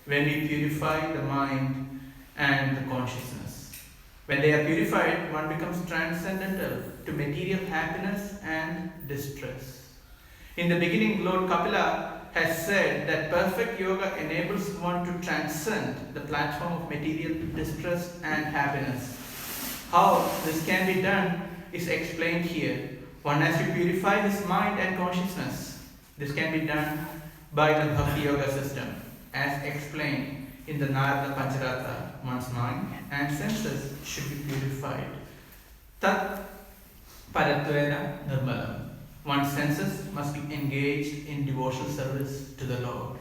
when we purify the mind and the consciousness. When they are purified, one becomes transcendental to material happiness and distress. In the beginning, Lord Kapila has said that perfect yoga enables one to transcend the platform of material distress and happiness. How this can be done is explained here. One has to purify his mind and consciousness. This can be done by the Bhakti Yoga system, as explained in the Narada Pancharatha. One's mind and senses should be purified. Tat Paratvena Nirmalam. One's senses must be engaged in devotional service to the Lord.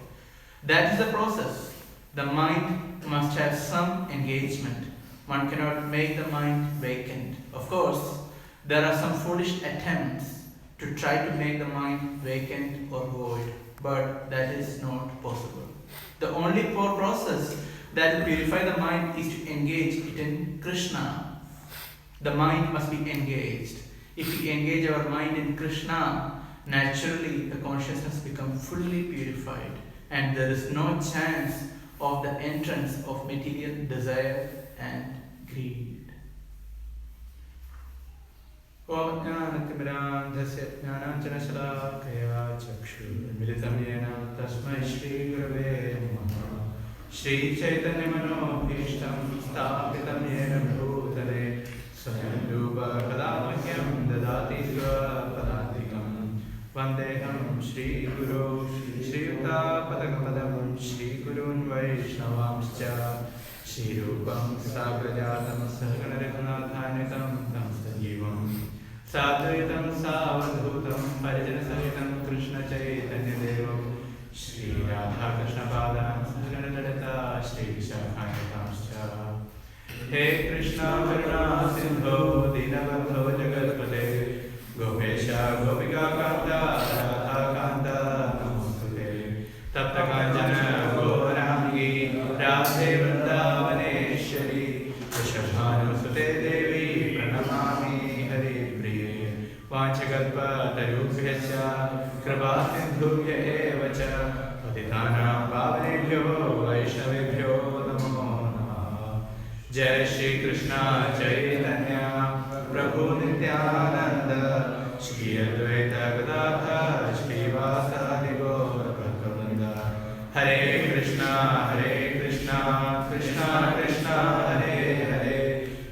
That is the process. The mind must have some engagement. One cannot make the mind vacant. Of course, there are some foolish attempts to try to make the mind vacant or void, but that is not possible. The only process that will purify the mind is to engage it in Krishna. The mind must be engaged. If we engage our mind in Krishna, naturally the consciousness becomes fully purified and there is no chance of the entrance of material desire and greed. Om Jnanatimirandhasya Jnananjanashalakaya Chakshurmilitam Yena Tasmai Shri Gurave Namaha. Shri Chaitanya Manobhishtam Sthapitam Yena Bhutale Swayam Rupa Kadamahyam Dadati Svapadadikam Vandeham Shri Guru Shri Yuta Padakapadam Shri Gurun Vaishnavamscha Shri Rupam Sagrajatam Sahaganarighunathanitam Tam Sajivam Sadhaitam Savadhutam Parijanasahitam Krishna Chaitanya Devam Shri Radha Krishna Padam Sahaganarighunathanitam Shri Vishakhayatamscha. He Krishna Karuna Sindho Dinabandho Jagatpate Gopesha Gopika Kanta Radha Kanta Namostute Tapta Kanjana Gaurangi Radhe Vrindavaneshwari Vrishabhanu Sute Devi Pranamami Hari Priye Vanchakalpa Tarubhyasya Kripa Sindhubhya Evacha Patitanam Pavanebhyo Vaishnavebhyo Namo Namaha. Jai Shri Krishna Chaitanya Prabhu Nityananda Shri Advaita Gadadhar Shri Vasadi Gaura Bhaktivinoda. Hare Krishna Krishna Krishna Hare Hare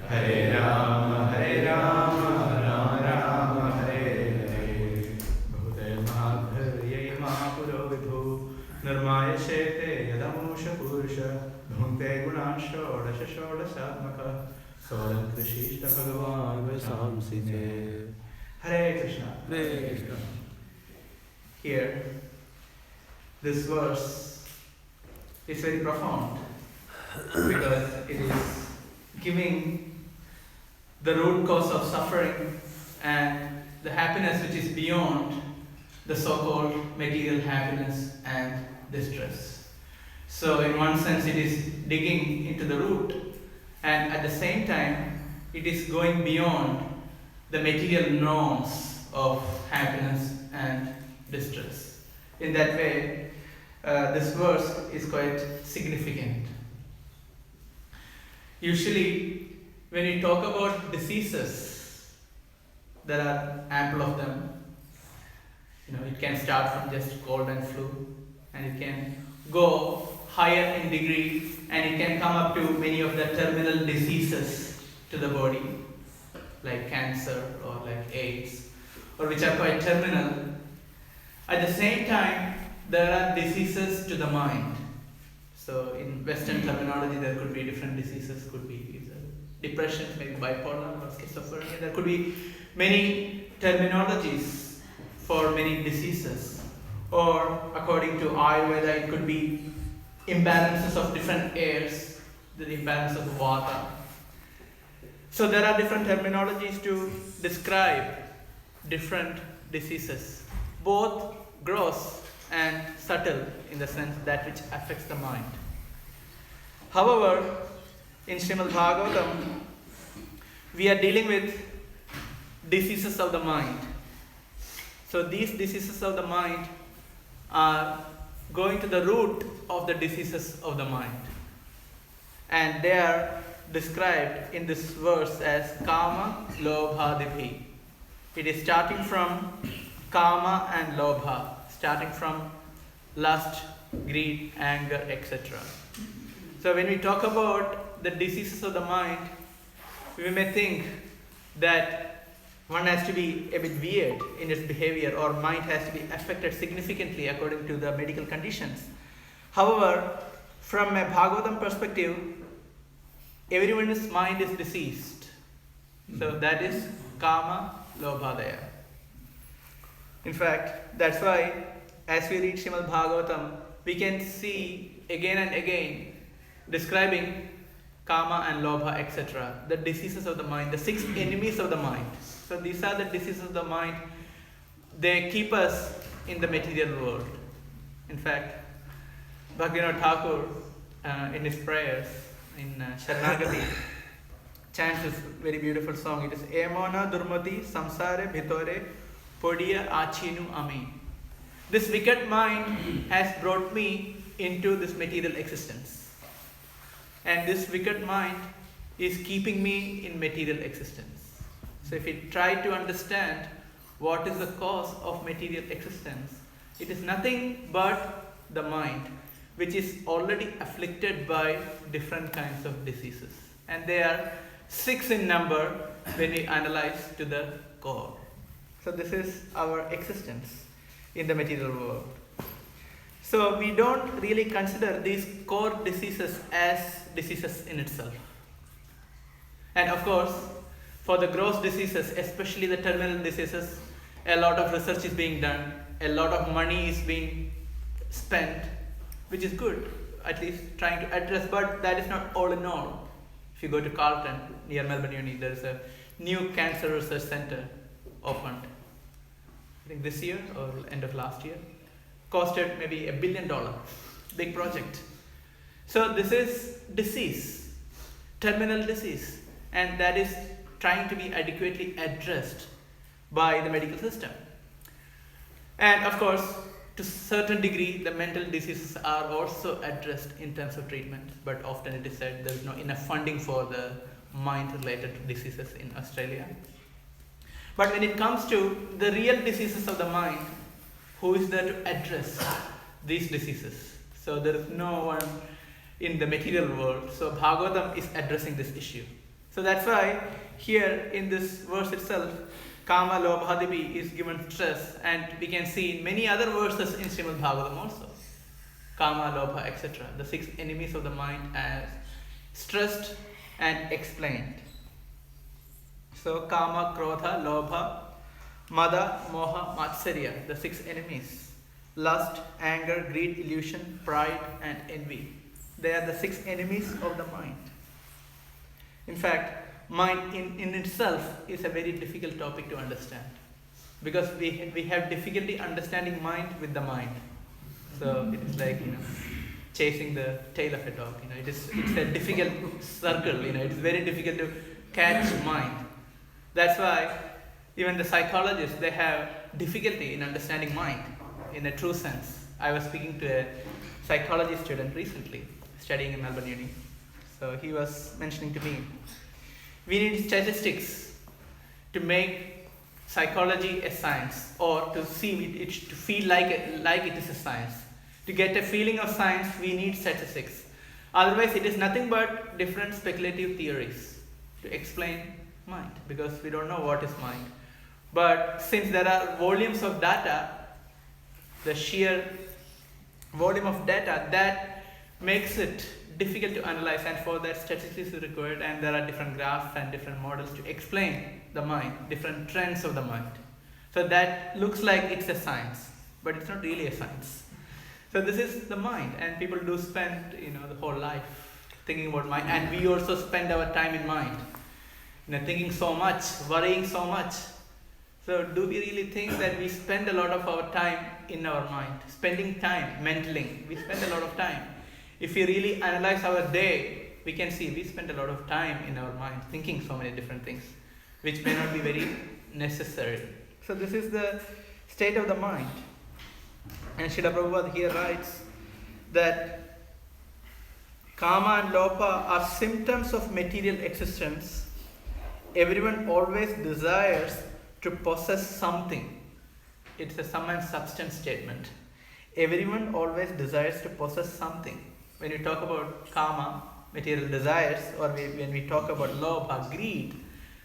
Hare Rama Rama Rama Hare Hare. Bhute Mahadharye Mahapuro Vibhu Nirmaya Shete Yadamusha Purusha Bhunte Gunasho Dashatmaka Solan Krishishta Bhagavan Vasamsite. Hare Krishna. Hare Krishna. Here, this verse is very profound because it is giving the root cause of suffering and the happiness which is beyond the so-called material happiness and distress. So in one sense it is digging into the root, and at the same time it is going beyond the material norms of happiness and distress. In that way, this verse is quite significant. Usually, when we talk about diseases, there are ample of them. It can start from just cold and flu, and it can go higher in degree, and it can come up to many of the terminal diseases to the body, like cancer or like AIDS, or which are quite terminal. At the same time, there are diseases to the mind. So in Western terminology, there could be different diseases, could be depression, maybe bipolar or schizophrenia. There could be many terminologies for many diseases. Or according to Ayurveda, it could be imbalances of different airs, the imbalance of vata. So there are different terminologies to describe different diseases, both gross and subtle in the sense that which affects the mind. However, in Śrīmad Bhāgavatam, we are dealing with diseases of the mind. So these diseases of the mind are going to the root of the diseases of the mind. And they are described in this verse as Kama, Lobha, Dibhi. It is starting from Kama and Lobha, starting from lust, greed, anger, etc. So when we talk about the diseases of the mind, we may think that one has to be a bit weird in its behavior, or mind has to be affected significantly according to the medical conditions. However, from a Bhagavatam perspective, everyone's mind is diseased. So that is Kama, Lobha, Daya. In fact, that's why as we read Śrīmad Bhāgavatam, we can see again and again describing Kama and Lobha, etc., the diseases of the mind, the 6 enemies of the mind. So these are the diseases of the mind. They keep us in the material world. In fact, Bhaktivedanta Thakur, in his prayers, in Sharanagati, chants this very beautiful song. It is Emona Durmati Samsare Bhitore Podiya Achinu Ami. This wicked mind has brought me into this material existence. And this wicked mind is keeping me in material existence. So if we try to understand what is the cause of material existence, it is nothing but the mind, which is already afflicted by different kinds of diseases. And they are 6 in number when we analyze to the core. So this is our existence in the material world. So we don't really consider these core diseases as diseases in itself. And of course, for the gross diseases, especially the terminal diseases, a lot of research is being done, a lot of money is being spent, which is good, at least trying to address, but that is not all in all. If you go to Carlton, near Melbourne Uni, there is a new cancer research center opened, I think this year or end of last year. Costed maybe $1 billion, big project. So this is disease, terminal disease, and that is trying to be adequately addressed by the medical system. And of course, to a certain degree, the mental diseases are also addressed in terms of treatment, but often it is said there is not enough funding for the mind-related diseases in Australia. But when it comes to the real diseases of the mind, who is there to address these diseases? So there is no one in the material world. So Bhagavatam is addressing this issue. So that's why here in this verse itself, Kama, Lobha, Dibhi is given stress, and we can see in many other verses in Śrīmad Bhāgavatam also. Kama, Lobha, etc. The 6 enemies of the mind as stressed and explained. So Kama, Krodha, Lobha, Mada, Moha, Matsarya, the 6 enemies. Lust, anger, greed, illusion, pride, and envy. They are the 6 enemies of the mind. In fact, mind in itself is a very difficult topic to understand, because we have difficulty understanding mind with the mind. So it is like, chasing the tail of a dog. It's a difficult circle. It is very difficult to catch mind. That's why even the psychologists, they have difficulty in understanding mind in a true sense. I was speaking to a psychology student recently, studying in Melbourne Uni. So he was mentioning to me, we need statistics to make psychology a science, or to see it to feel like it is a science. To get a feeling of science, we need statistics. Otherwise, it is nothing but different speculative theories to explain mind, because we don't know what is mind. But since there are volumes of data, the sheer volume of data, that makes it difficult to analyze, and for that statistics is required, and there are different graphs and different models to explain the mind, different trends of the mind. So that looks like it's a science, but it's not really a science. So this is the mind, and people do spend the whole life thinking about mind, and we also spend our time in mind, thinking so much, worrying so much. So do we really think that we spend a lot of our time in our mind, spending time, mentally? We spend a lot of time. If we really analyze our day, we can see we spend a lot of time in our mind thinking so many different things, which may not be very necessary. So this is the state of the mind. And Srila Prabhupada here writes that Kama and Lopa are symptoms of material existence. Everyone always desires to possess something. It's a sum and substance statement. Everyone always desires to possess something. When we talk about Kama, material desires, or when we talk about Lobha, greed,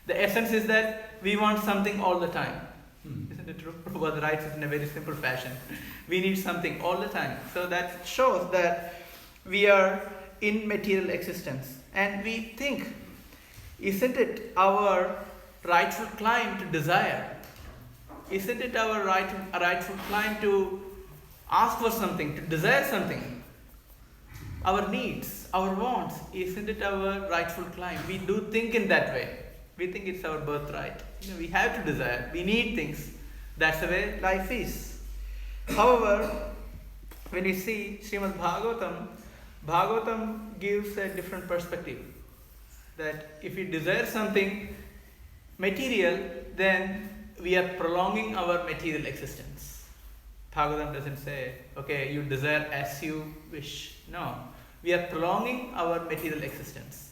the essence is that we want something all the time. Isn't it true? Prabhupada writes it in a very simple fashion. We need something all the time. So that shows that we are in material existence. And we think, isn't it our rightful claim to desire? Isn't it our rightful claim to ask for something, to desire something? Our needs, our wants, isn't it our rightful claim? We do think in that way. We think it's our birthright. We have to desire. We need things. That's the way life is. However, when we see Śrīmad Bhāgavatam, Bhāgavatam gives a different perspective. That if we desire something material, then we are prolonging our material existence. Bhāgavatam doesn't say, okay, you desire as you wish. No. We are prolonging our material existence.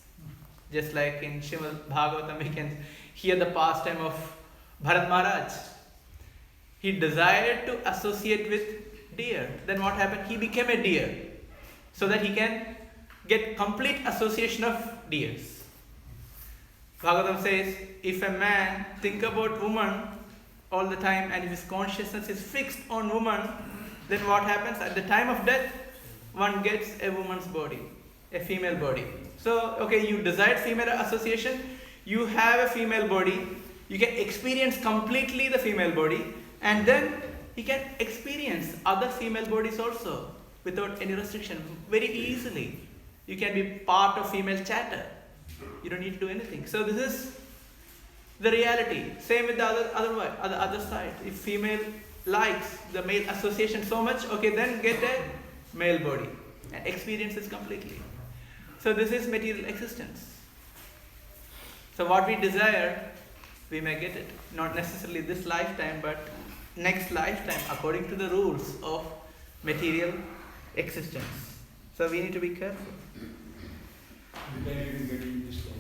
Just like in Śrīmad Bhāgavatam, we can hear the pastime of Bharat Maharaj. He desired to associate with deer. Then what happened? He became a deer, so that he can get complete association of deers. Bhagavatam says, if a man think about woman all the time and his consciousness is fixed on woman, then what happens? At the time of death, one gets a woman's body, a female body. So, okay, you desired female association, you have a female body, you can experience completely the female body, and then you can experience other female bodies also without any restriction, very easily. You can be part of female chatter. You don't need to do anything. So this is the reality. Same with the other side. If female likes the male association so much, okay, then get a male body and experience it completely. So this is material existence. So what we desire, we may get it. Not necessarily this lifetime, but next lifetime, according to the rules of material existence. So we need to be careful. Sometimes you can get in this life.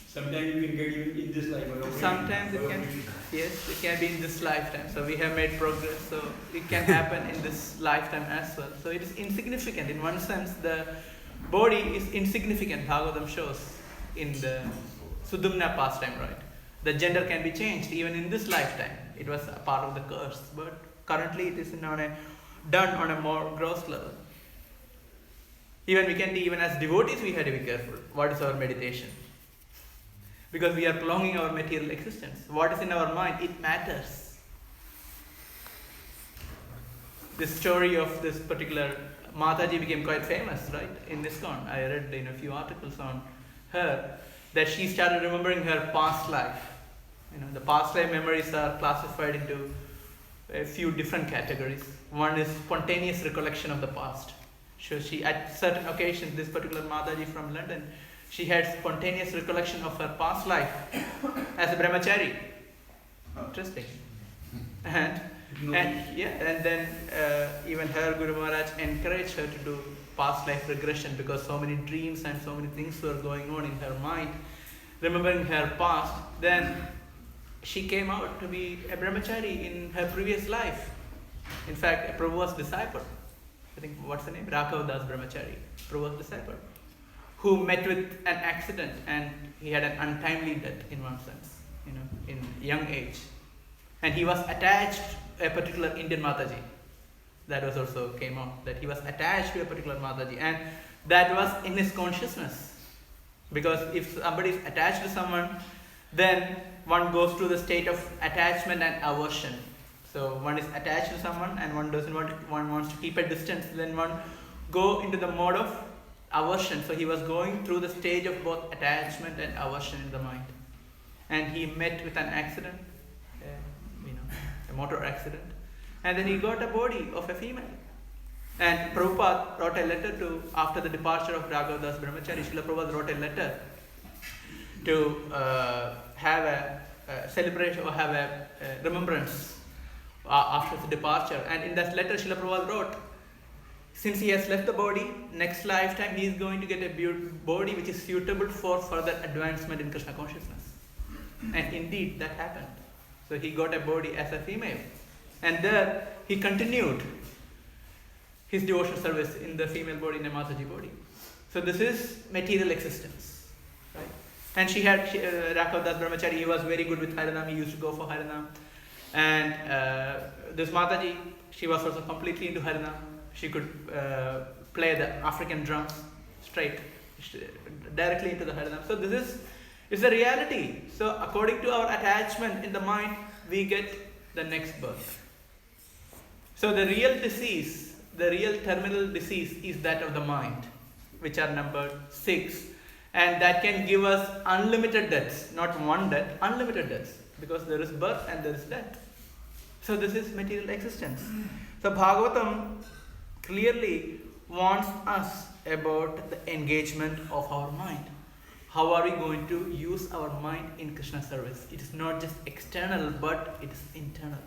Sometimes you can get even in this life. Sometimes it can, yes, it can be in this lifetime. So we have made progress. So it can happen in this lifetime as well. So it is insignificant. In one sense, the body is insignificant. Bhagavatam shows in the Sudumna pastime, right? The gender can be changed even in this lifetime. It was a part of the curse, but currently it is done on a more gross level. Even as devotees, we have to be careful. What is our meditation? Because we are prolonging our material existence. What is in our mind, it matters. This story of this particular Mataji became quite famous, right? In ISKCON. I read in a few articles on her that she started remembering her past life. The past life memories are classified into a few different categories. One is spontaneous recollection of the past. So she, at certain occasions, this particular Mataji from London, she had spontaneous recollection of her past life as a brahmachari. Interesting. And then even her Guru Maharaj encouraged her to do past life regression because so many dreams and so many things were going on in her mind, remembering her past. Then she came out to be a brahmachari in her previous life. In fact, a Prabhupada's disciple. I think, what's the name? Rakhav Das Brahmachari, Prabhupada's disciple, who met with an accident and he had an untimely death in one sense, in young age. And he was attached to a particular Indian Mataji. That was also came out, that he was attached to a particular Mataji, and that was in his consciousness. Because if somebody is attached to someone, then one goes through the state of attachment and aversion. So one is attached to someone and one wants to keep a distance, then one go into the mode of aversion. So he was going through the stage of both attachment and aversion in the mind. And he met with an accident, a motor accident. And then he got a body of a female. And Prabhupada wrote a letter after the departure of Raghav Das Brahmachari, Srila Prabhupada wrote a letter to have a celebration or have a remembrance after his departure. And in that letter, Srila Prabhupada wrote, since he has left the body, next lifetime he is going to get a body which is suitable for further advancement in Krishna consciousness. And indeed, that happened. So he got a body as a female. And there he continued his devotional service in the female body, in a Mataji body. So this is material existence. Right? And she had Rakhav Das Brahmachari, he was very good with Harinam, he used to go for Harinam. And this Mataji, she was also completely into Harinam. She could play the African drums straight, directly into the Harinam. So this is a reality. So according to our attachment in the mind, we get the next birth. So the real disease, the real terminal disease is that of the mind, which are numbered 6. And that can give us unlimited deaths, not one death, unlimited deaths. Because there is birth and there is death. So this is material existence. So Bhagavatam clearly warns us about the engagement of our mind. How are we going to use our mind in Krishna service? It is not just external, but it is internal.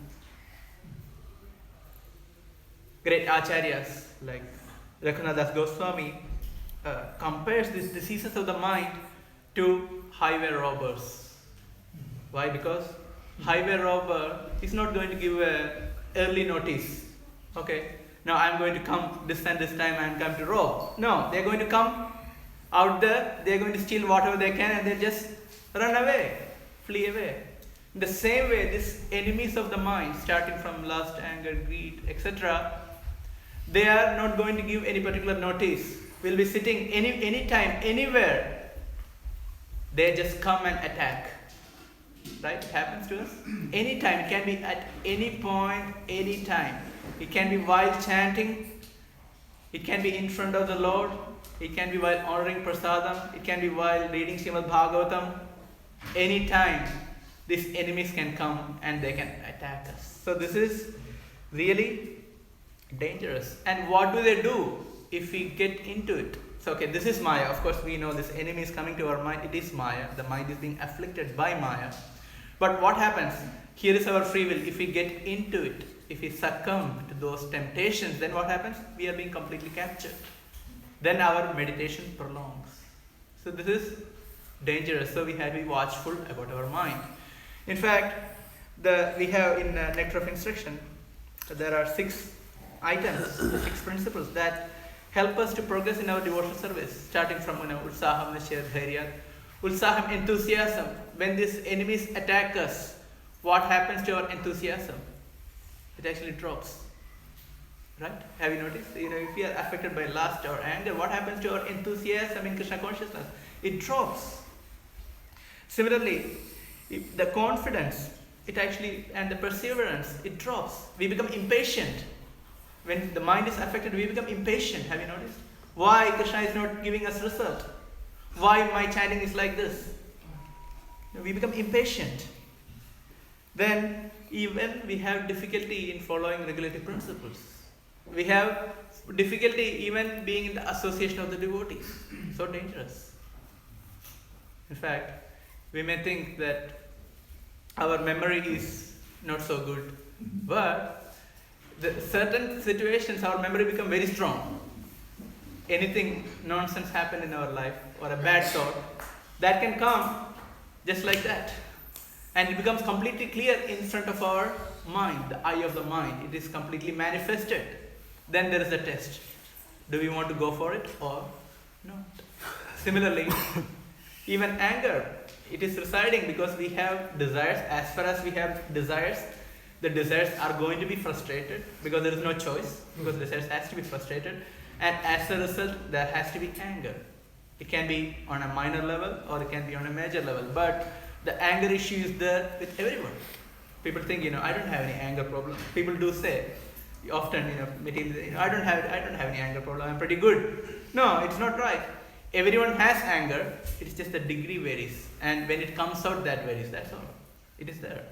Great acharyas like Raghunath Goswami compares these diseases of the mind to highway robbers. Why? Because highway robber is not going to give a early notice. Okay, now I'm going to come this and this time and come to rob. No, they're going to come out there, they're going to steal whatever they can and they just run away, flee away. In the same way, these enemies of the mind, starting from lust, anger, greed, etc., they are not going to give any particular notice. We'll be sitting anytime, anywhere. They just come and attack. Right? It happens to us. Anytime. It can be at any point, any time. It can be while chanting. It can be in front of the Lord. It can be while honoring prasadam. It can be while reading Śrīmad Bhāgavatam. Anytime, these enemies can come and they can attack us. So this is really dangerous. And what do they do if we get into it? So okay, this is Maya. Of course, we know this enemy is coming to our mind. It is Maya. The mind is being afflicted by Maya. But what happens? Here is our free will. If we get into it, if we succumb to those temptations, then what happens? We are being completely captured. Then our meditation prolongs. So this is dangerous. So we have to be watchful about our mind. In fact, we have in Nectar of Instruction, there are 6 items, 6 principles that help us to progress in our devotional service, starting from Utsaham, Nishya, Dharya. Utsaham, enthusiasm. When these enemies attack us, what happens to our enthusiasm? It actually drops. Right? Have you noticed? If we are affected by lust or anger, what happens to our enthusiasm in Krishna consciousness? It drops. Similarly, the confidence, and the perseverance, it drops. We become impatient. When the mind is affected, we become impatient. Have you noticed? Why Krishna is not giving us result? Why my chanting is like this? We become impatient. Then even we have difficulty in following regulative principles. We have difficulty even being in the association of the devotees. So dangerous. In fact, we may think that our memory is not so good, but the certain situations our memory become very strong. Anything nonsense happen in our life or a bad thought, that can come just like that. And it becomes completely clear in front of our mind, the eye of the mind. It is completely manifested. Then there is a test. Do we want to go for it or not? Similarly, even anger, it is residing because we have desires. As far as we have desires, the desires are going to be frustrated because there is no choice, because desires has to be frustrated. And as a result, there has to be anger. It can be on a minor level or it can be on a major level. But the anger issue is there with everyone. People think, I don't have any anger problem. People do say, often, I don't have any anger problem. I'm pretty good. No, it's not right. Everyone has anger. It's just the degree varies. And when it comes out, that varies. That's all. It is there.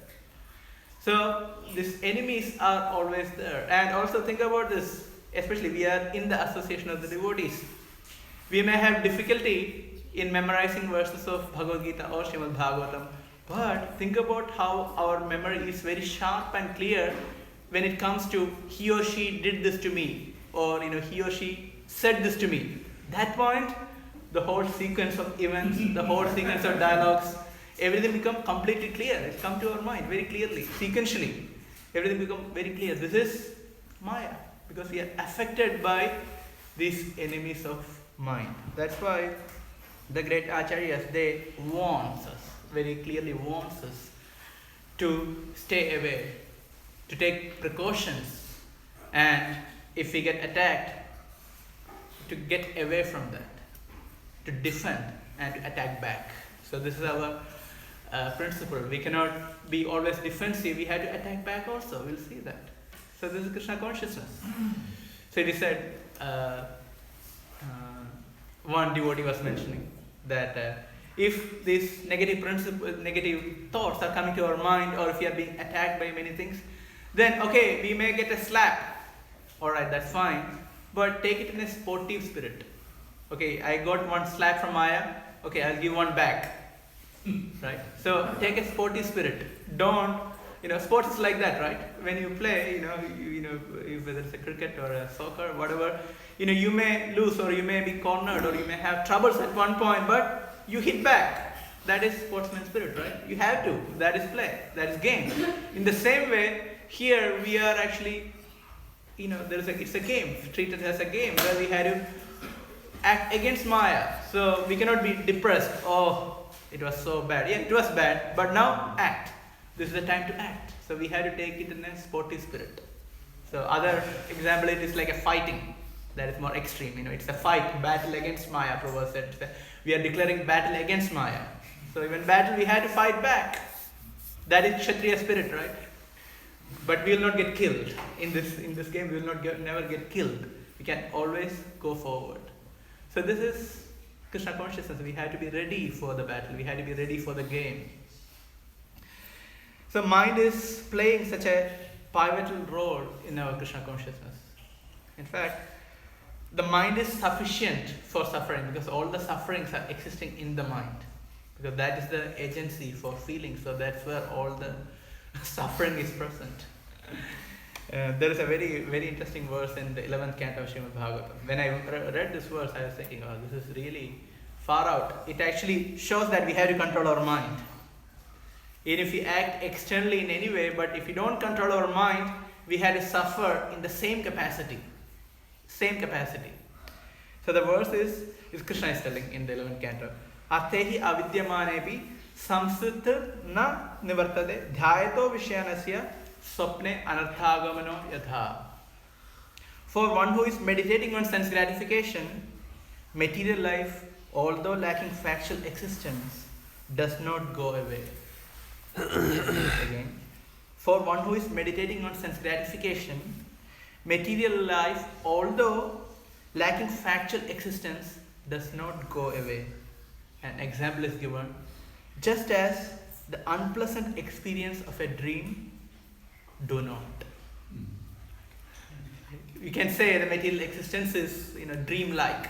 So these enemies are always there. And also think about this. Especially we are in the association of the devotees. We may have difficulty in memorizing verses of Bhagavad Gita or Śrīmad Bhāgavatam. But think about how our memory is very sharp and clear when it comes to he or she did this to me, or he or she said this to me, that point, the whole sequence of events, the whole sequence of dialogues, everything become completely clear. It's come to our mind very clearly, sequentially. Everything become very clear. This is Maya, because we are affected by these enemies of mind. That's why the great Acharyas, they warns us, very clearly warns us to stay away, to take precautions, and if we get attacked, to get away from that, to defend and to attack back. So this is our principle. We cannot be always defensive, we have to attack back also. We'll see that. So this is Krishna consciousness. So it is said, one devotee was mentioning that if these negative thoughts are coming to our mind, or if we are being attacked by many things, then okay, we may get a slap. Alright, that's fine. But take it in a sportive spirit. Okay, I got one slap from Maya. Okay, I'll give one back. Right? So take a sportive spirit. Don't, sports is like that, right? When you play, whether it's a cricket or a soccer, whatever, you may lose, or you may be cornered, or you may have troubles at one point, but you hit back. That is sportsman spirit, right? You have to. That is play. That is game. In the same way, here we are actually, it's a game, treated as a game where we had to act against Maya. So we cannot be depressed. Oh, it was so bad. Yeah, it was bad, but now act. This is the time to act. So we had to take it in a sportive spirit. So other example, it is like a fighting. That is more extreme. It's a fight, battle against Maya. Prabhupada said, we are declaring battle against Maya. So even battle, we had to fight back. That is Kshatriya spirit, right? But we will not get killed. In this game, we will never get killed. We can always go forward. So this is Krishna consciousness. We have to be ready for the battle. We have to be ready for the game. So mind is playing such a pivotal role in our Krishna consciousness. In fact, the mind is sufficient for suffering, because all the sufferings are existing in the mind. Because that is the agency for feeling. So that's where all the suffering is present. There is a very, very interesting verse in the 11th canto of Śrīmad Bhāgavatam. When I read this verse, I was thinking, oh, this is really far out. It actually shows that we have to control our mind. Even if we act externally in any way, but if we don't control our mind, we have to suffer in the same capacity. Same capacity. So the verse is Krishna is telling in the 11th canto, Artehi avidyamanepi samsutta na nivartade dhyayato vishyanasya swapne anarthagamano yatha. For one who is meditating on sense gratification, material life, although lacking factual existence, does not go away. Again, for one who is meditating on sense gratification, material life, although lacking factual existence, does not go away. An example is given. Just as the unpleasant experience of a dream do not. You can say the material existence is dream-like.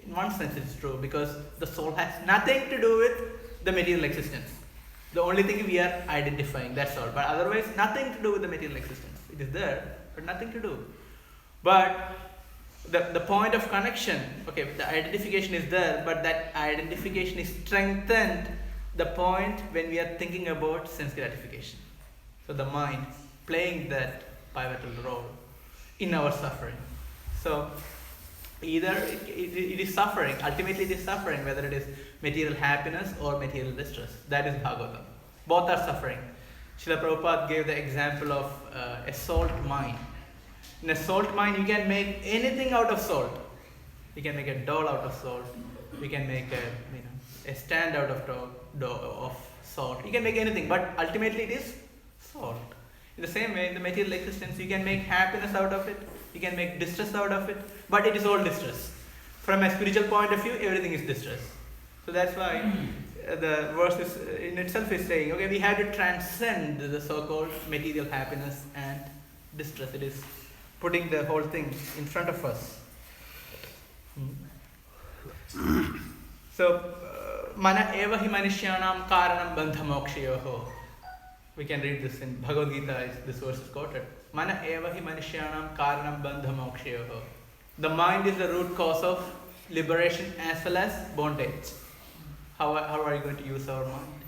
In one sense it's true, because the soul has nothing to do with the material existence. The only thing we are identifying, that's all. But otherwise nothing to do with the material existence. It is there, but nothing to do. But the point of connection, okay, the identification is there, but that identification is strengthened the point when we are thinking about sense gratification. So the mind playing that pivotal role in our suffering. So either it is suffering, ultimately it is suffering, whether it is material happiness or material distress. That is Bhagavatam. Both are suffering. Srila Prabhupada gave the example of a salt mine. In a salt mine, you can make anything out of salt. You can make a doll out of salt. You can make a stand out of salt. You can make anything, but ultimately it is salt. In the same way, in the material existence, you can make happiness out of it. You can make distress out of it, but it is all distress. From a spiritual point of view, everything is distress. So that's why the verse in itself is saying, okay, we have to transcend the so-called material happiness and distress. It is putting the whole thing in front of us. So, mana eva hi manishyanam karanam bandha mokshayoho. We can read this in Bhagavad Gita, this verse is quoted. Mana eva hi manusyanam karanam bandha mokshayoho. The mind is the root cause of liberation as well as bondage. How are you going to use our mind?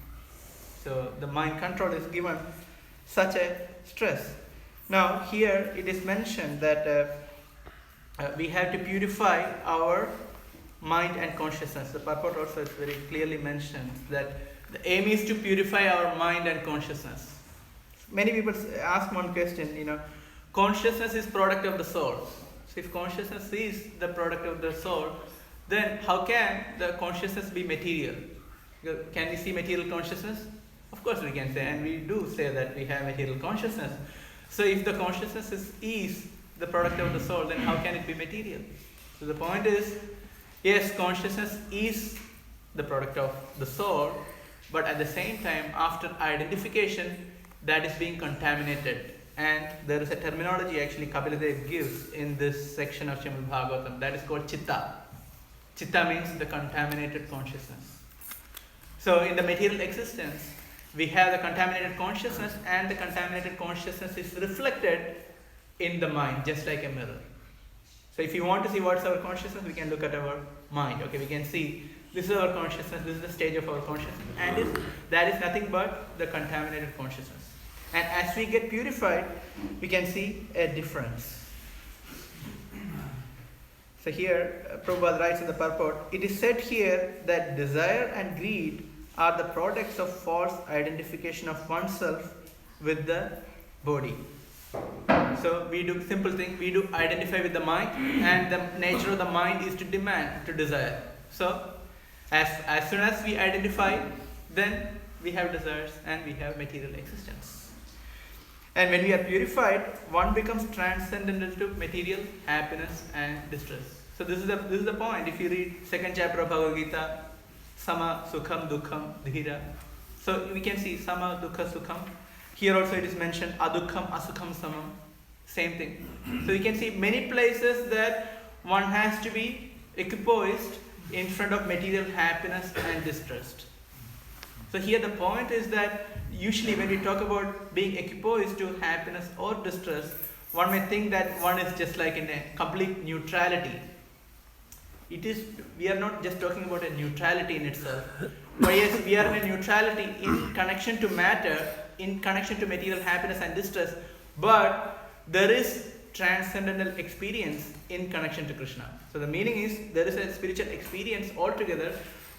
So the mind control is given such a stress. Now here it is mentioned that we have to purify our mind and consciousness. The purport also is very clearly mentioned that the aim is to purify our mind and consciousness. Many people ask one question, consciousness is product of the soul. So if consciousness is the product of the soul, then how can the consciousness be material? Can we see material consciousness? Of course we can say, and we do say that we have material consciousness. So if the consciousness is the product of the soul, then how can it be material? So the point is, yes, consciousness is the product of the soul, but at the same time, after identification, that is being contaminated. And there is a terminology actually Kapila gives in this section of Śrīmad Bhāgavatam that is called chitta. Chitta means the contaminated consciousness. So in the material existence, we have the contaminated consciousness, and the contaminated consciousness is reflected in the mind, just like a mirror. So if you want to see what's our consciousness, we can look at our mind. Okay, we can see this is our consciousness, this is the stage of our consciousness, and that is nothing but the contaminated consciousness. And as we get purified, we can see a difference. So here, Prabhupada writes in the purport, it is said here that desire and greed are the products of false identification of oneself with the body. So we do simple thing, we do identify with the mind, and the nature of the mind is to demand, to desire. So as soon as we identify, then we have desires and we have material existence. And when we are purified, one becomes transcendental to material happiness and distress. So this is the point. If you read second chapter of Bhagavad Gita, Sama, Sukham, Dukkham, Dhira. So we can see Sama, Dukkha, Sukham. Here also it is mentioned Adukham, Asukham, Samam. Same thing. So you can see many places that one has to be equipoised in front of material happiness and distress. So here the point is that usually when we talk about being equipoised to happiness or distress, one may think that one is just like in a complete neutrality. We are not just talking about a neutrality in itself, but yes, we are in a neutrality in connection to matter, in connection to material happiness and distress, but there is transcendental experience in connection to Krishna. So the meaning is there is a spiritual experience altogether,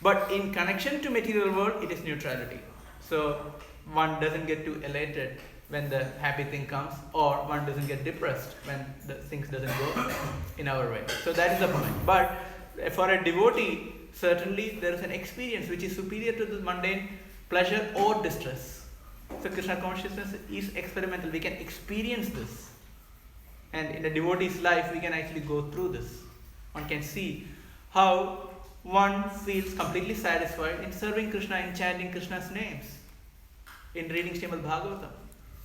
but in connection to material world, it is neutrality. So one doesn't get too elated when the happy thing comes, or one doesn't get depressed when the things doesn't go in our way. So that is the point. But for a devotee, certainly there is an experience which is superior to the mundane pleasure or distress. So Krishna consciousness is experimental. We can experience this. And in a devotee's life, we can actually go through this. One can see how one feels completely satisfied in serving Krishna, in chanting Krishna's names, in reading Śrīmad Bhāgavatam.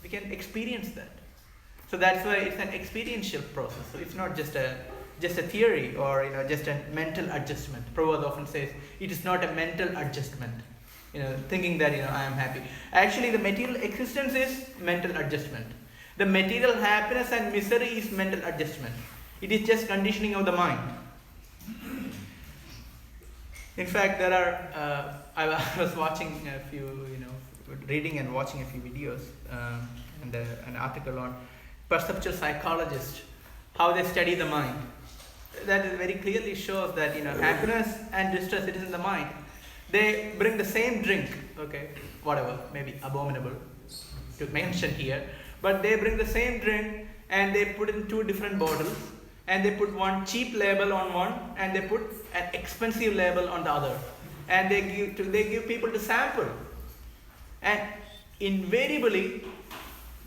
We can experience that. So that's why it's an experiential process. So it's not just a theory or just a mental adjustment. Prabhupada often says it is not a mental adjustment. Thinking that I am happy. Actually, the material existence is mental adjustment. The material happiness and misery is mental adjustment. It is just conditioning of the mind. In fact, there are. I was watching a few, reading and watching a few videos, and an article on perceptual psychologists, how they study the mind. That very clearly shows that happiness and distress, it is in the mind. They bring the same drink, okay, whatever, maybe abominable to mention here, but they bring the same drink and they put in two different bottles, and they put one cheap label on one and they put an expensive label on the other, and they give people to sample, and invariably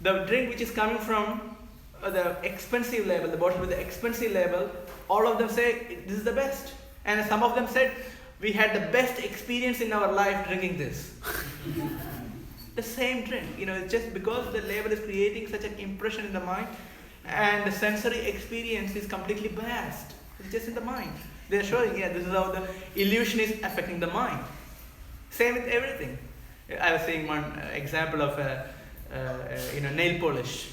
the drink which is coming from the expensive label, the bottle with the expensive label, all of them say this is the best, and some of them said we had the best experience in our life drinking this. The same drink, just because the label is creating such an impression in the mind, and the sensory experience is completely biased. It's just in the mind. They're showing, this is how the illusion is affecting the mind. Same with everything. I was seeing one example of nail polish.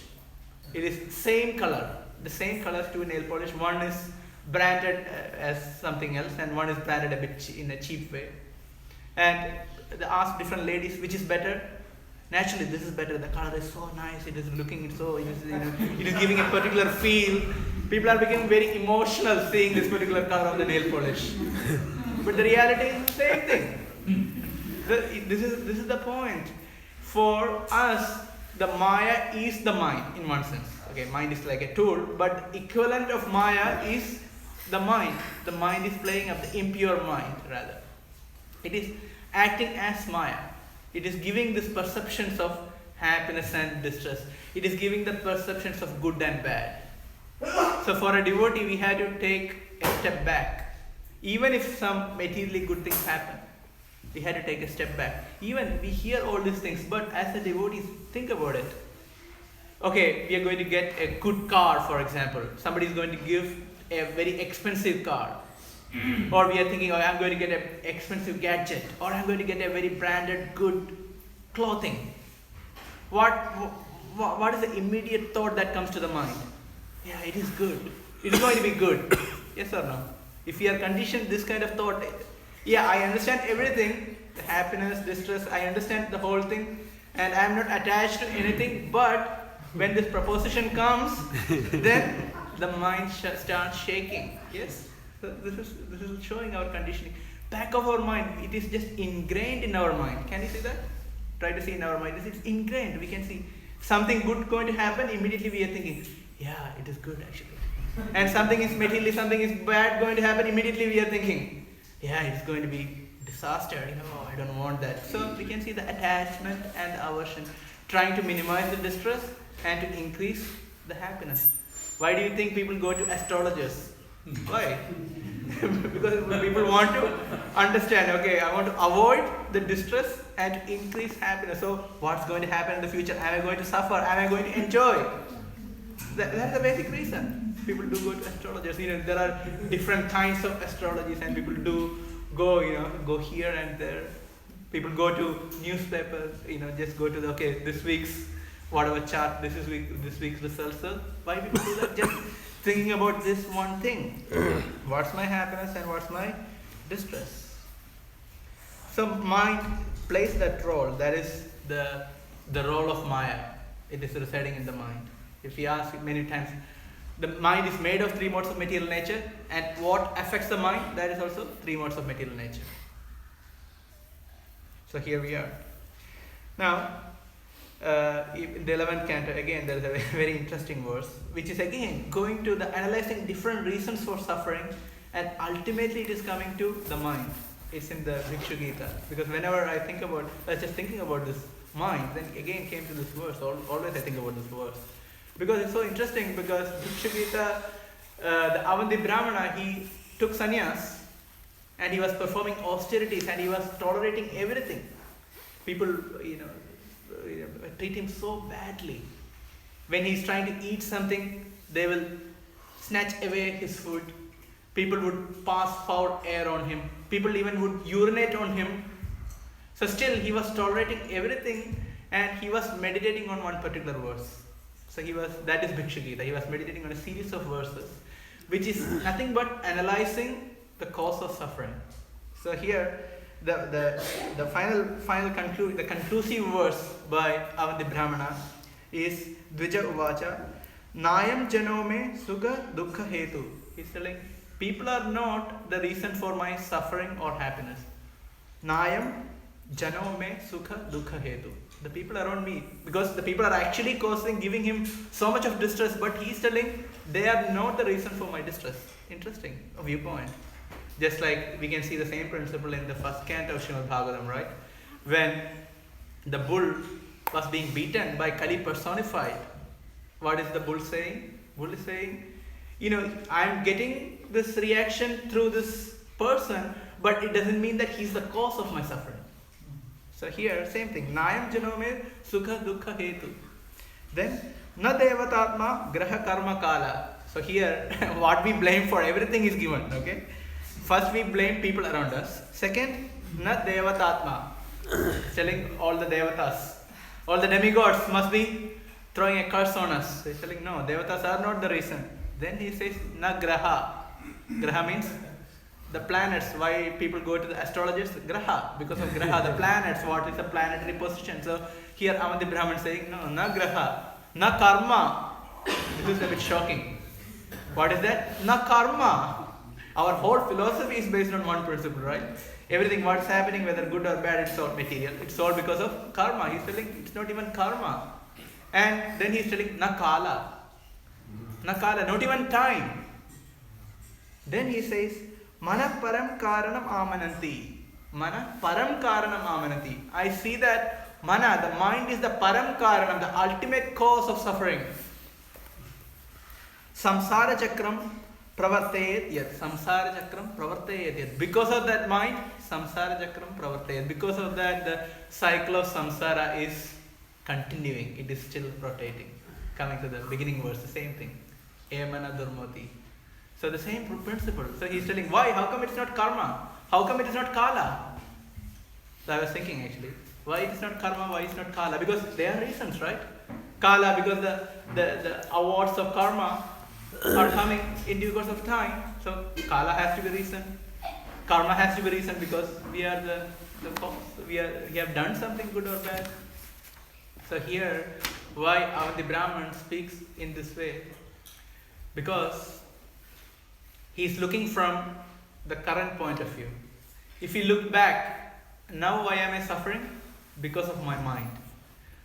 It is same color. The same colors to nail polish. One is branded as something else, and one is branded a bit in a cheap way. And they ask different ladies which is better. Naturally, this is better. The color is so nice. It is looking so. It is giving a particular feel. People are becoming very emotional seeing this particular color of the nail polish. But the reality is the same thing. This is the point. For us, the Maya is the mind in one sense. Okay, mind is like a tool, but equivalent of Maya is the mind. The mind is playing up the impure mind rather. It is acting as Maya. It is giving these perceptions of happiness and distress. It is giving the perceptions of good and bad. So for a devotee, we have to take a step back. Even if some materially good things happen, we had to take a step back. Even we hear all these things, but as a devotee, think about it. Okay, we are going to get a good car, for example. Somebody is going to give a very expensive car. Or we are thinking, oh, I'm going to get an expensive gadget. Or I'm going to get a very branded, good clothing. What is the immediate thought that comes to the mind? Yeah, it is good. It is going to be good. Yes or no? If we are conditioned this kind of thought, yeah, I understand everything, the happiness, distress, I understand the whole thing, and I am not attached to anything, but when this proposition comes, then the mind starts shaking. Yes? So this is showing our conditioning. Back of our mind, it is just ingrained in our mind. Can you see that? Try to see in our mind. It's ingrained. We can see something good going to happen, immediately we are thinking, yeah, it is good actually. And something is materially, something is bad going to happen, immediately we are thinking, yeah, it's going to be disaster, I don't want that. So we can see the attachment and the aversion, trying to minimize the distress and to increase the happiness. Why do you think people go to astrologers? Why? Because people want to understand, okay, I want to avoid the distress and to increase happiness. So what's going to happen in the future? Am I going to suffer? Am I going to enjoy? That's the basic reason. People do go to astrologers. There are different kinds of astrologies, and people do go here and there. People go to newspapers, just go to this week's whatever chart, this week's results. So why people do that? Just thinking about this one thing. What's my happiness and what's my distress? So mind plays that role. That is the role of Maya. It is residing in the mind. If we ask many times, the mind is made of three modes of material nature, and what affects the mind? That is also three modes of material nature. So here we are. Now, in the 11th canto, again, there is a very interesting verse, which is again going to the analyzing different reasons for suffering, and ultimately it is coming to the mind. It's in the Bhikshu Gita. Because whenever I was just thinking about this mind, then again came to this verse. Always I think about this verse. Because it's so interesting, because Bhikshu Gita, the Avanti Brahmana, he took sannyas and he was performing austerities and he was tolerating everything. People, treat him so badly. When he's trying to eat something, they will snatch away his food. People would pass foul air on him. People even would urinate on him. So still he was tolerating everything, and he was meditating on one particular verse. So that is Bhikshu Gita. He was meditating on a series of verses, which is nothing but analyzing the cause of suffering. So here, the conclusive verse by Avanti Brahmana is Dvija Uvacha, Nayam Janome Sukha Dukkha Hetu. He's telling, people are not the reason for my suffering or happiness. Nayam Janome Sukha Dukkha Hetu. The people around me, because the people are actually giving him so much of distress, but he's telling they are not the reason for my distress. Interesting viewpoint. Just like we can see the same principle in the first canto of Śrīmad Bhāgavatam, right? When the bull was being beaten by Kali personified, what is the bull saying? Bull is saying, I'm getting this reaction through this person, but it doesn't mean that he's the cause of my suffering. So here, same thing. Nayam janome sukha dukkha hetu. Then, na devatatma graha karma kala. So here, what we blame for, everything is given, okay? First, we blame people around us. Second, na devatatma. Telling all the devatas, all the demigods must be throwing a curse on us. He's telling, no, devatas are not the reason. Then he says, na graha. Graha means the planets. Why people go to the astrologers? Graha. Because of graha, the planets. What is the planetary position? So here Avanti Brahman saying, no, na graha, na karma. This is a bit shocking. What is that? Na karma. Our whole philosophy is based on one principle, right? Everything what's happening, whether good or bad, it's all material. It's all because of karma. He's telling it's not even karma. And then he's telling na kala. Na kala, not even time. Then he says, mana param karanam amananti. Mana param karanam amananti. I see that mana, the mind, is the param karanam, the ultimate cause of suffering. Samsara chakram pravartayet yat. Samsara chakram pravartayet yat. Because of that mind, samsara chakram pravartayet. Because of that, the cycle of samsara is continuing. It is still rotating. Coming to the beginning verse, the same thing. Emana durmati. So the same principle. So he's telling, why? How come it's not karma? How come it is not kala? So I was thinking actually, why it is not karma, why it's not kala? Because there are reasons, right? Kala, because the awards of karma are coming in due course of time. So kala has to be reason. Karma has to be reason because we are the cause. We have done something good or bad. So here, why the Brahman speaks in this way? Because he is looking from the current point of view. If you look back, now why am I suffering? Because of my mind.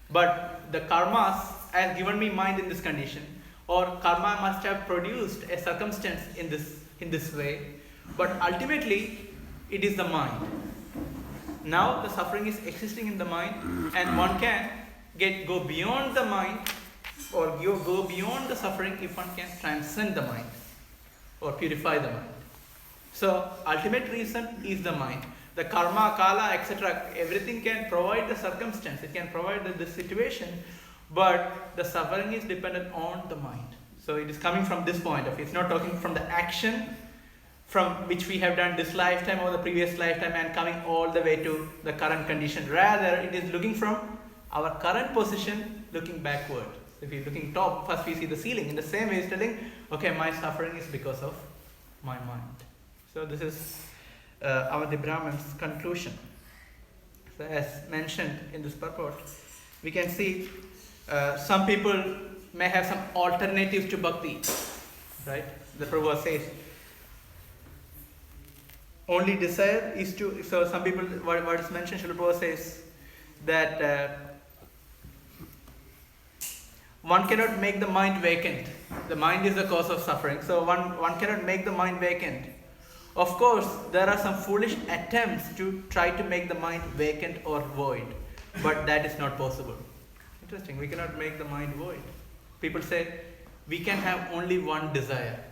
But the karmas has given me mind in this condition, or karma must have produced a circumstance in this way. But ultimately, it is the mind. Now the suffering is existing in the mind, and one can go beyond the mind, or go beyond the suffering if one can transcend the mind or purify the mind. So ultimate reason is the mind. The karma, kala, etc., everything can provide the circumstance, it can provide the situation, but the suffering is dependent on the mind. So it is coming from this point of view. It's not talking from the action from which we have done this lifetime or the previous lifetime and coming all the way to the current condition. Rather, it is looking from our current position, looking backward. If you're looking top, first we see the ceiling. In the same way, it's telling, okay, my suffering is because of my mind. So this is Avanti Brahman's conclusion. So as mentioned in this purport, we can see some people may have some alternatives to bhakti, right? The Prabhupada says, only desire is to, so some people, what is mentioned, Srila Prabhupada says that one cannot make the mind vacant. The mind is the cause of suffering. So one cannot make the mind vacant. Of course, there are some foolish attempts to try to make the mind vacant or void. But that is not possible. Interesting. We cannot make the mind void. People say, we can have only one desire.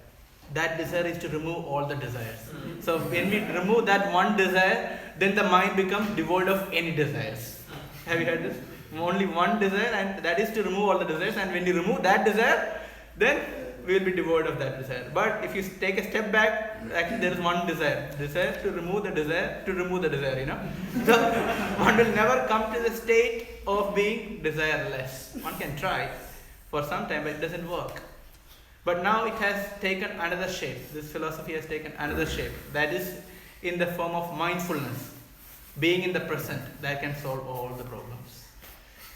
That desire is to remove all the desires. So when we remove that one desire, then the mind becomes devoid of any desires. Have you heard this? Only one desire, and that is to remove all the desires, and when you remove that desire, then we will be devoid of that desire. But if you take a step back, actually there is one desire to remove the desire, you know. So one will never come to the state of being desireless. One can try for some time, but it doesn't work. But now it has taken another shape. This philosophy has taken another shape. That is in the form of mindfulness. Being in the present, that can solve all the problems.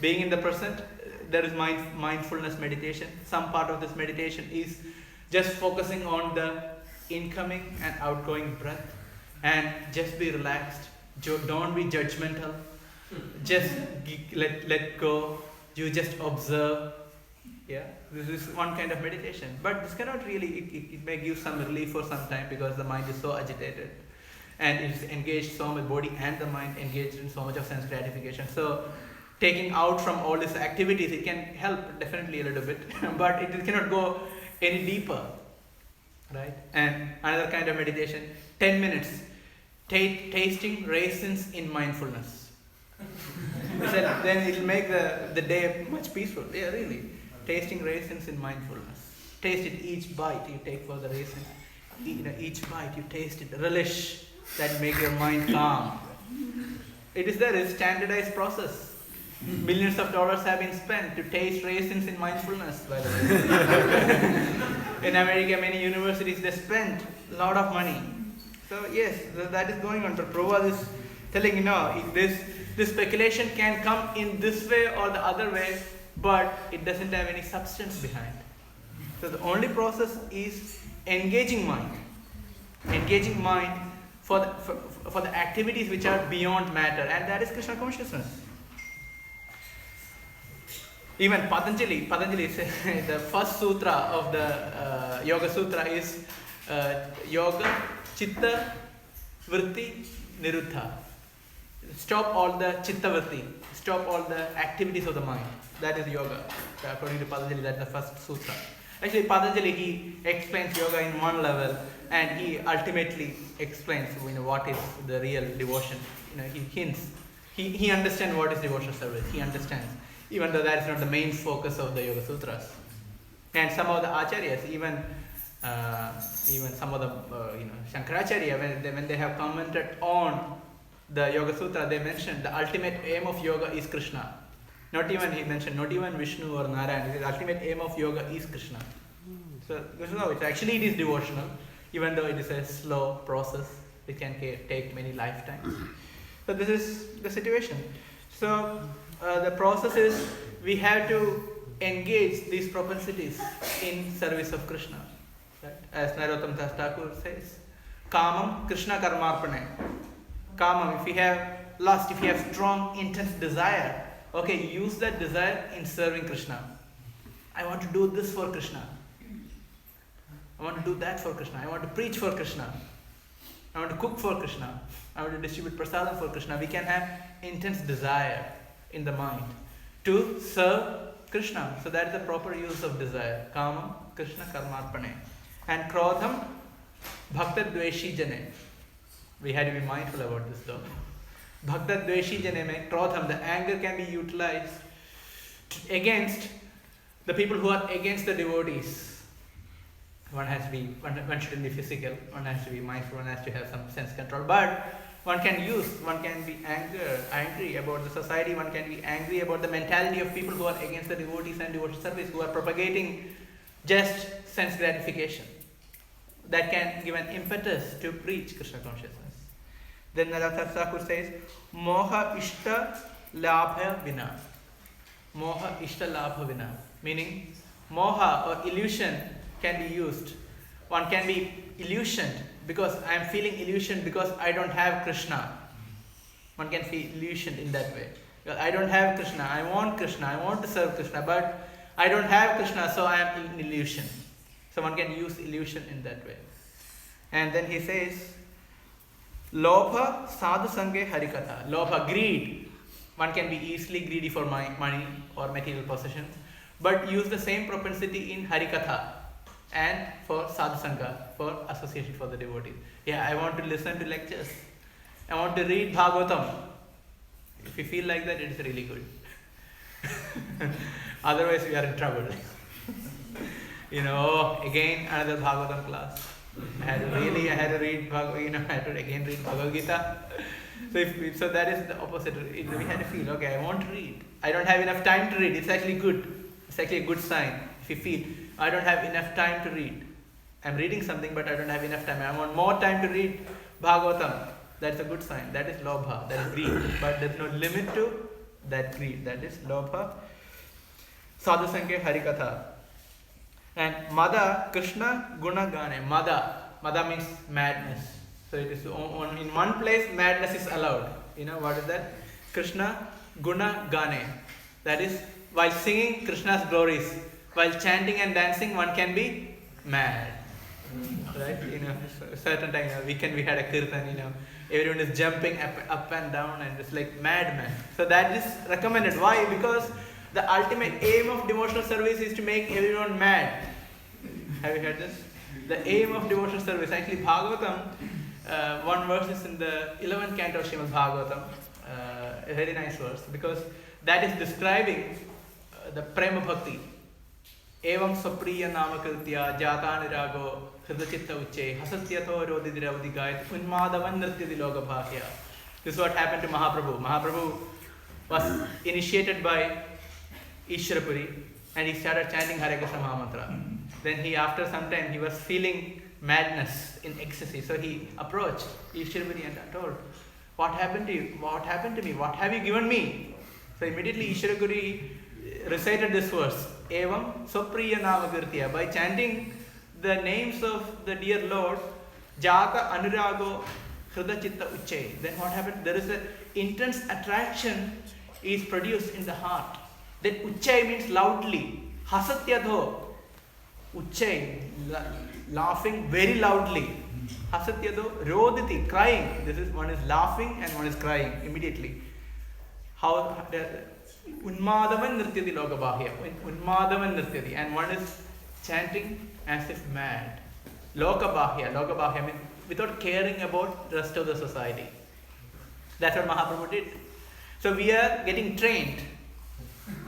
Being in the present, there is mindfulness meditation. Some part of this meditation is just focusing on the incoming and outgoing breath, and just be relaxed. Don't be judgmental. Just let go. You just observe. Yeah, this is one kind of meditation. But this cannot really, it may give some relief for some time because the mind is so agitated. And it is engaged so much, body and the mind engaged in so much of sense gratification. So taking out from all these activities, it can help definitely a little bit, but it cannot go any deeper, right? And another kind of meditation, 10 minutes, tasting raisins in mindfulness. He said, then it will make the day much peaceful. Yeah, really. Tasting raisins in mindfulness. Taste it, each bite you take for the raisin. Each bite you taste it, relish, that make your mind calm. It is there, it's standardized process. Millions of dollars have been spent to taste raisins in mindfulness, by the way. In America, many universities, they spend a lot of money. So yes, that is going on. But Prabhupada is telling, this speculation can come in this way or the other way, but it doesn't have any substance behind. So the only process is engaging mind. Engaging mind for the activities which are beyond matter, and that is Krishna consciousness. Even Patanjali says, the first sutra of the Yoga Sutra is Yoga Chitta Vritti Niruddha. Stop all the Chitta Vritti, stop all the activities of the mind. That is yoga. According to Patanjali, that's the first sutra. Actually, Patanjali, he explains yoga in one level, and he ultimately explains what is the real devotion. He hints. He understands what is devotional service. He understands, even though that is not the main focus of the Yoga Sutras. And some of the acharyas, even some of the Shankaracharya, when they have commented on the Yoga Sutra, they mentioned the ultimate aim of yoga is Krishna. Not even Vishnu or Narayan. The ultimate aim of yoga is Krishna. So it is devotional, even though it is a slow process. It can take many lifetimes. So this is the situation. So the process is we have to engage these propensities in service of Krishna. Right? As Narottam Das Thakur says, Kamam Krishna Karmarpane. Kamam, if you have lust, if you have strong, intense desire, okay, use that desire in serving Krishna. I want to do this for Krishna. I want to do that for Krishna. I want to preach for Krishna. I want to cook for Krishna. I want to distribute prasadam for Krishna. We can have intense desire in the mind to serve Krishna. So that is the proper use of desire. Kamam Krishna Karmarpane. And Krodham Bhakta Dveshi Jane. We had to be mindful about this though. Bhakta Dveshi Jane mein Krodham, the anger can be utilized against the people who are against the devotees. One shouldn't be physical, one has to be mindful, one has to have some sense control. But one can be angry about the society, one can be angry about the mentality of people who are against the devotees and devotional service, who are propagating just sense gratification. That can give an impetus to preach Krishna consciousness. Then Narottam Thakur says, Moha Ishta Labha Vina. Moha Ishta Labha Vina. Meaning, moha or illusion can be used. One can be illusioned because I am feeling illusioned because I don't have Krishna. One can feel illusioned in that way. Because I don't have Krishna, I want to serve Krishna, but I don't have Krishna, so I am in illusion. So one can use illusion in that way. And then he says, Lobha sadhu sange harikatha. Lobha, greed. One can be easily greedy for money or material possessions, but use the same propensity in harikatha and for sadhu sangha, for association for the devotees. Yeah, I want to listen to lectures. I want to read Bhagavatam. If you feel like that, it is really good. Otherwise, we are in trouble. Again another Bhagavatam class. I had to read Bhagavad Gita. So that is the opposite. We had to feel, okay, I want to read. I don't have enough time to read. It's actually good. It's actually a good sign. If you feel, I don't have enough time to read. I'm reading something, but I don't have enough time. I want more time to read Bhagavatam. That's a good sign. That is lobha. That is greed. But there's no limit to that greed. That is lobha. Sadhu Sanke Harikatha. And Mada, Krishna Guna Gane. Mada means madness. So it is in one place madness is allowed. What is that? Krishna Guna Gane. That is, while singing Krishna's glories, while chanting and dancing, one can be mad. Right? Certain time, weekend we had a kirtan, everyone is jumping up and down and it's like madman. So that is recommended. Why? Because the ultimate aim of devotional service is to make everyone mad. Have you heard this? The aim of devotional service. Actually, Bhagavatam, one verse is in the 11th canto of Śrīmad Bhāgavatam. A very nice verse, because that is describing the prema bhakti. Evam sapriya namakritya jata nirago hridachitta ucche hasasyato rodidiravudigayat unmadavan nrityadi loga bhakya. This is what happened to Mahaprabhu. Mahaprabhu was initiated by Ishwarapuri, and he started chanting Hare Krishna Mahamantra. Then after some time, he was feeling madness in ecstasy. So he approached Ishwarapuri and told, "What happened to you? What happened to me? What have you given me?" So immediately Ishwarapuri recited this verse, Evam Sopriya Navagirtiya. By chanting the names of the dear Lord, Jata Anurago Hrida Chitta Uche. Then what happened? There is an intense attraction is produced in the heart. Then Uche means loudly. Hasatyadho. Uche, laughing very loudly. Hasatyadho, Roditi, crying. This is one is laughing and one is crying immediately. How Unmadavan Nrityati Lokabahya. Unmadavan Nrityati. And one is chanting as if mad. Lokabahya means without caring about the rest of the society. That's what Mahaprabhu did. So we are getting trained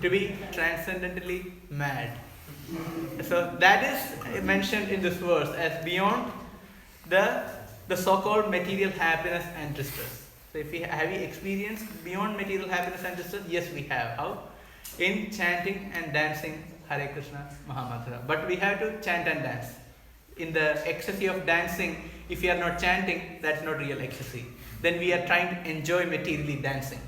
to be transcendently mad. So that is mentioned in this verse as beyond the so-called material happiness and distress. So have we experienced beyond material happiness and distress? Yes, we have. How? In chanting and dancing Hare Krishna Mahamantra. But we have to chant and dance. In the ecstasy of dancing, if we are not chanting, that's not real ecstasy. Then we are trying to enjoy materially dancing.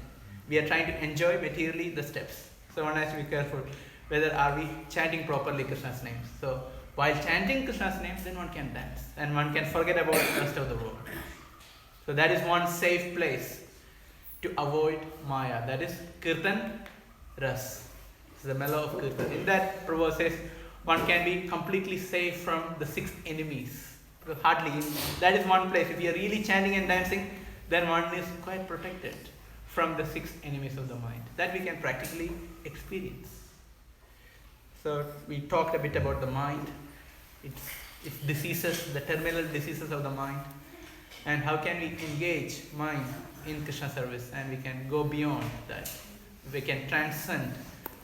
We are trying to enjoy materially the steps. So one has to be careful whether are we chanting properly Krishna's names. So while chanting Krishna's names, then one can dance and one can forget about the rest of the world. So that is one safe place to avoid Maya. That is Kirtan Ras. It's the mellow of Kirtan. In that, Prabhupada says one can be completely safe from the 6 enemies. Because hardly, that is one place. If you are really chanting and dancing, then one is quite protected from the 6 enemies of the mind. That we can practically experience. So we talked a bit about the mind, its diseases, the terminal diseases of the mind, and how can we engage mind in Krishna service, and we can go beyond that. We can transcend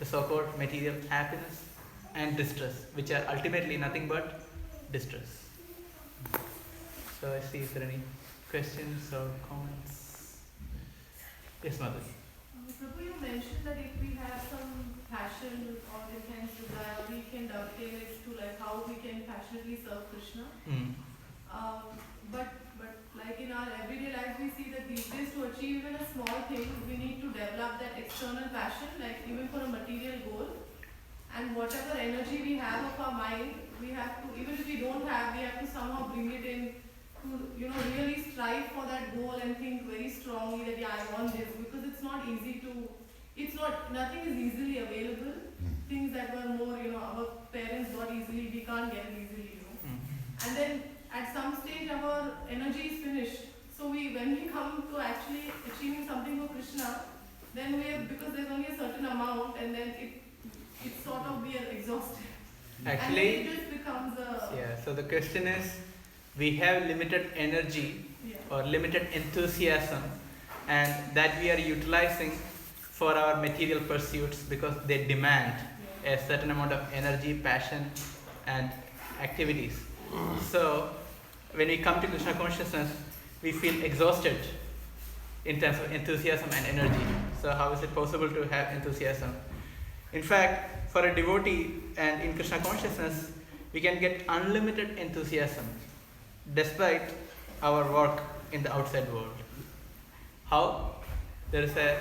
the so-called material happiness and distress, which are ultimately nothing but distress. So I see if there are any questions or comments. Yes, Mother. Prabhu, you mentioned that if we have some passion or intense desire, we can dovetail it to like how we can passionately serve Krishna. But like in our everyday life, we see that these days to achieve even a small thing, we need to develop that external passion, like even for a material goal. And whatever energy we have of our mind, we have to, even if we don't have, we have to somehow bring it in to, really strive for that goal and think very strongly that, yeah, I want this, because it's not easy to, nothing is easily available. Things that were more, our parents got easily, we can't get it easily, And then at some stage our energy is finished. So when we come to actually achieving something for Krishna, then because there's only a certain amount, and then it sort of we are exhausted. Actually, and it just becomes a... Yeah, so the question is, we have limited energy or limited enthusiasm, and that we are utilizing for our material pursuits because they demand a certain amount of energy, passion and activities. So when we come to Krishna consciousness, we feel exhausted in terms of enthusiasm and energy. So how is it possible to have enthusiasm? In fact, for a devotee and in Krishna consciousness, we can get unlimited enthusiasm despite our work in the outside world. How? There is a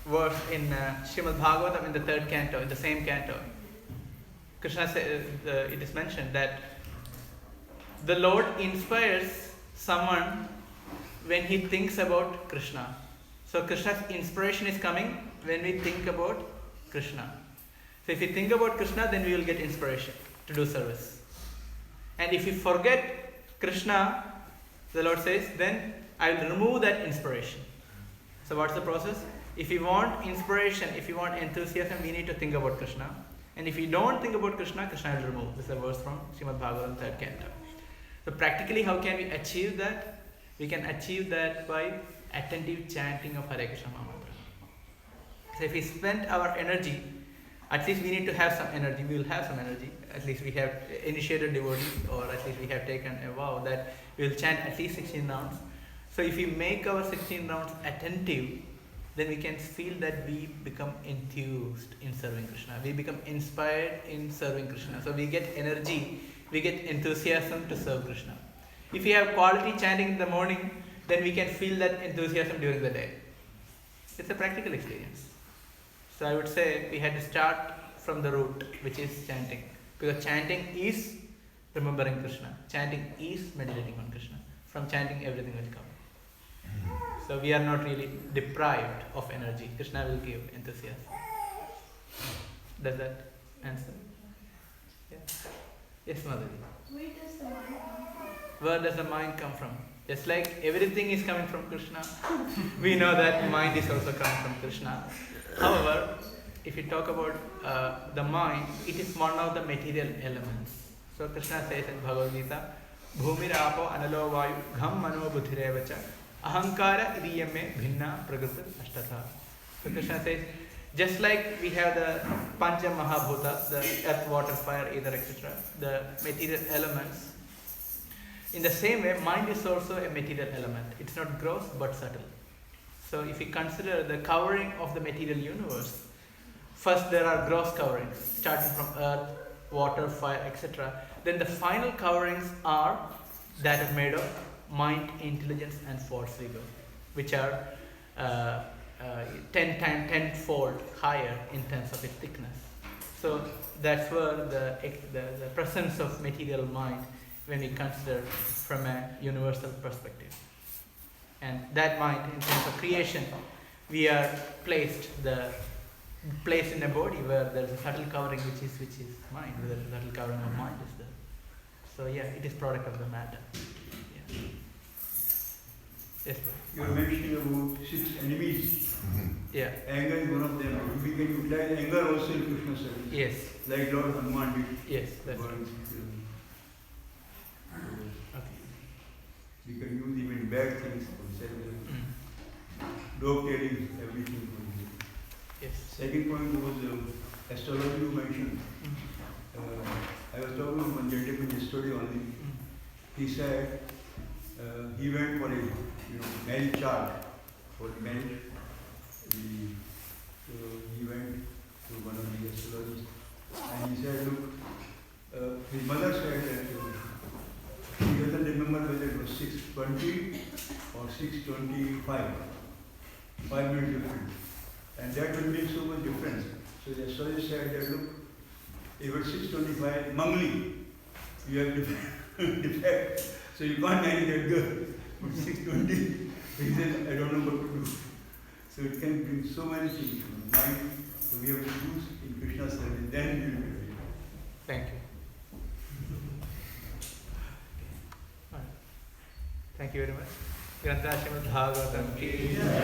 verse in Śrīmad Bhāgavatam in the 3rd canto, in the same canto. Krishna says, it is mentioned that the Lord inspires someone when he thinks about Krishna. So Krishna's inspiration is coming when we think about Krishna. So if we think about Krishna, then we will get inspiration to do service. And if we forget Krishna, the Lord says, then I will remove that inspiration. So what's the process? If we want inspiration, if we want enthusiasm, we need to think about Krishna. And if we don't think about Krishna, Krishna will remove. This is a verse from Śrīmad Bhāgavatam 3rd canto. So practically, how can we achieve that? We can achieve that by attentive chanting of Hare Krishna Mahamantra. So if we spend our energy, at least we need to have some energy. We will have some energy. At least we have initiated devotees, or at least we have taken a vow that we will chant at least 16 rounds. So if we make our 16 rounds attentive, then we can feel that we become enthused in serving Krishna. We become inspired in serving Krishna. So we get energy, we get enthusiasm to serve Krishna. If we have quality chanting in the morning, then we can feel that enthusiasm during the day. It's a practical experience. So I would say we had to start from the root, which is chanting. Because chanting is remembering Krishna. Chanting is meditating on Krishna. From chanting, everything will come. So we are not really deprived of energy. Krishna will give enthusiasm. Does that answer? Yeah. Yes, Madhavi. Where does the mind come from? Where does the mind come from? Just like everything is coming from Krishna, we know that mind is also coming from Krishna. However, if you talk about the mind, it is one of the material elements. So Krishna says in Bhagavad Gita, Bhumir apo analo vayu gham mano buddhirevacha ahankara idiyame bhinna prakriti ashtata. So Krishna says, just like we have the Pancha Mahabhutas, the earth, water, fire, ether, etc., the material elements, in the same way, mind is also a material element. It's not gross but subtle. So if you consider the covering of the material universe, first there are gross coverings, starting from earth, water, fire, etc. Then the final coverings are that are made of mind, intelligence and force ego, which are 10-fold higher in terms of its thickness. So that's where the presence of material mind, when we consider from a universal perspective. And that mind, in terms of creation, we are placed in a body where there is a subtle covering which is mind, where the subtle covering of mind is there. So yeah, it is product of the matter. Yeah. Yes, bro. You are mentioning about 6 enemies. Yeah. Anger is one of them. We can utilize anger also in Krishna service. Yes. Like Lord Hanuman did. Yes, that's right. Okay. We can use even bad things for service. Dog telling everything for you. Yes. Second point was astrology you mentioned. I was talking to one gentleman yesterday only. He said he went for a marriage chart for marriage. So he went to one of the astrologers and he said, look, his mother said that he doesn't remember whether it was 6:20 or 6:25. 5 minutes difference. And that will make so much difference. So the astrologer said that, look, if it's 6:25, Mangli, you have defect. So you can't marry that girl. But 6:20, he says, I don't know what to do. So it can bring so many things to mind. So we have to choose in Krishna's service, then we will be ready. Thank you. Thank you very much. Śrīmad Bhāgavatam ki Jai.